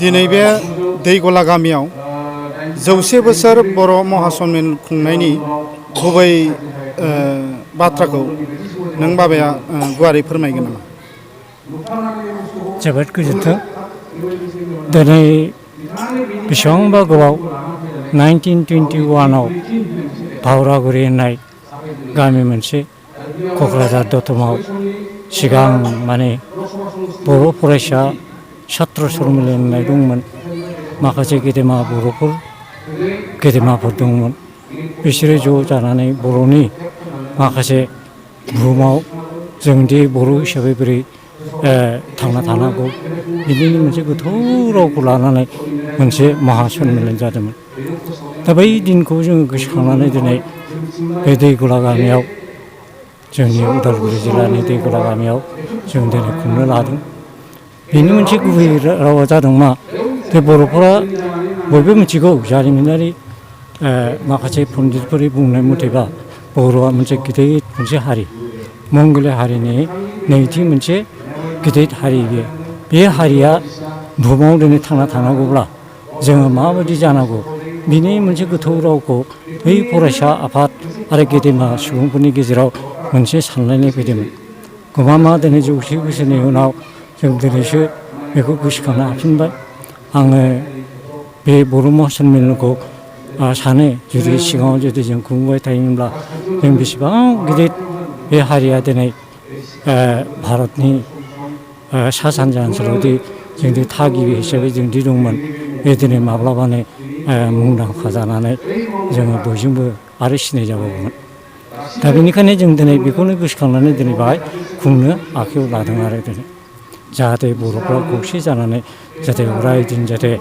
दिनै बे दैगला गामियाव 100 बोसोर बर' महासम्मेलन खुंनायनि गुबै बाथ्राखौ नों बाबाया गुवारै फोरमायगोन नामा? जोबोद गोजोन्थों। दिनै बेसेबांबा गोबाव 1921आव भावरागुरि होननाय गामि मोनसे क'क्राझार दतमाव सिगां माने बर' फरायसा सात्र सन्मिलन होननाय दंमोन। माखासे गेदेमाफोर दंमोन। बिसोरो ज' जानानै बर'नि माखासे बुहुमाव जोंदि बर' हिसाबै बोरै थांना थानांगौ बिनिनो मोनसे गोथौ रावखौ लानानै मोनसे महासम्मेलन जादोंमोन। दा बै दिनखौ जोङो गोसोखांनानै दिनै बे दैगला गामियाव जोंनि उदालगुरि जिल्लानि दैगला गामियाव जों दिनै खुंनो लादों। बेनि मोनसे गुबै रावा जादों मा जे बर'फोरा बयबो मिथिगौ जारिमिनारि माखासे पन्डितफोरनि बुंनाय मथेबा बर'आ मोनसे गिदिर मोनसे हारि, मंगलिया हारिनि नैथि मोनसे गिदिर हारि। बे हारिया बुहुमाव दिनै थांना थानांगौब्ला जोङो माबायदि जानांगौ बिनि मोनसे गोथौ रावखौ बै फरायसा आफाद आरो गेदेमा सुबुंफोरनि गेजेराव मोनसे सानलायनाय फैदोंमोन। गमामा दिनै 100 बोसोरनि उनाव जों दिनैसो बेखौ गोसोखांनो हाफिनबाय। आङो बे बर' महासम्मेलनखौ सानो जुदि सिगाङाव जुदि जों खुंबाय थायोमोनब्ला जों बेसेबां गिदिर बे हारिया दिनै भारतनि सा सानजा ओनसोलावदि जोंदि थागिबि हिसाबै जोंदि दंमोन बे दिनै माब्लाबानो मुंदांखा जानानै जोङो बयजोंबो आरो सिनायजाबावगौमोन। दा बेनिखायनो जों दिनै बेखौनो गोसोखांनानै दिनै बाहाय खुंनो आखायाव लादों आरो दिनै जाहाथे बर'फ्रा खौसे जानानै जाहाथे अराय दिन जाहाथे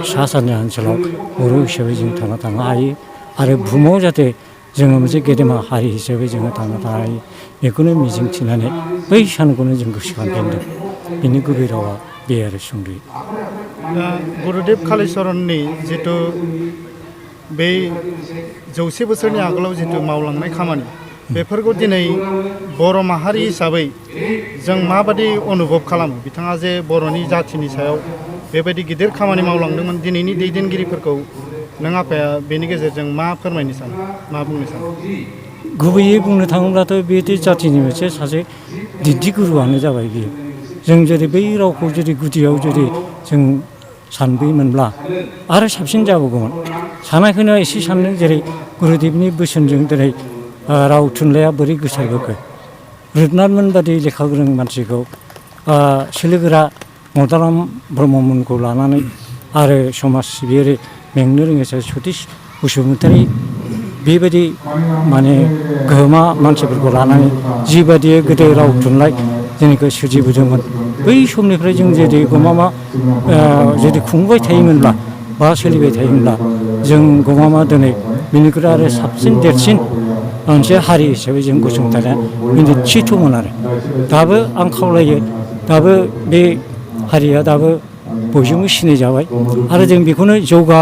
सा सानजा ओनसोलाव बर' हिसाबै जों थांना थानो हायो आरो बुहुमाव जाहाथे जोङो मोनसे गेदेमा हारि हिसाबै जोङो थांना थानो हायो बेखौनो मिजिंथिनानै बै सानखौनो जों गोसोखांफिनदों। बेनि गुबै रावा बे आरो सुंद'यै। गुरुदेब कालिचरननि जिथु बै 100 बोसोरनि आगोलाव जिथु मावलांनाय खामानि बेफोरखौ दिनै बर' माहारि हिसाबै जों माबादि अनुभब खालामो? बिथाङा जे बर'नि जाथिनि सायाव बेबायदि गिदिर खामानि मावलांदोंमोन, दिनैनि दैदेनगिरिफोरखौ नों आफाया बेनि गेजेरजों मा फोरमायनो सानो, मा बुंनो सानो? गुबैयै बुंनो थाङोब्लाथ' बे जाथिनि मोनसे सासे दिन्थिगुरुआनो जाबाय बियो। जों जुदि बै रावखौ जुदि गुदियाव जुदि जों सानबोयोमोनब्ला आरो साबसिन जाबावगौमोन। सानाखैनो एसे सानदों जेरै गुरुदेबनि बोसोनजों दिनै राव थुनलाइया बोरै गोसारबोखो। रुपनाथमोन बादि लेखा गोरों मानसिखौ सोलोगोरा मदाराम ब्रह्ममोनखौ लानानै आरो समाज सिबियारि बेंनो रोङै सतिश बसुमतारी बेबायदि माने गोहोमा मानसिफोरखौ लानानै जिबायदि गोदो राव थुनलाइ जोंनिखौ सोरजिबोदोंमोन बै समनिफ्राय जों जुदि गमामा जुदि खुंबाय थायोमोनब्ला बा सोलिबाय थायोमोनब्ला जों गमामा दिनै बेनिख्रुइ आरो साबसिन देरसिन मोनसे हारि हिसाबै जों गसंथानाया निस्चितमोन आरो दाबो आं खावलायो दाबो बे हारिया दाबो बयजोंबो सिनायजाबाय आरो जों बेखौनो जौगा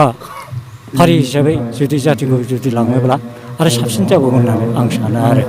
हारि हिसाबै जुदि जाथिखौ जुदि लाङोब्ला आरो साबसिन जाबावगोन होननानै आं सानो आरो।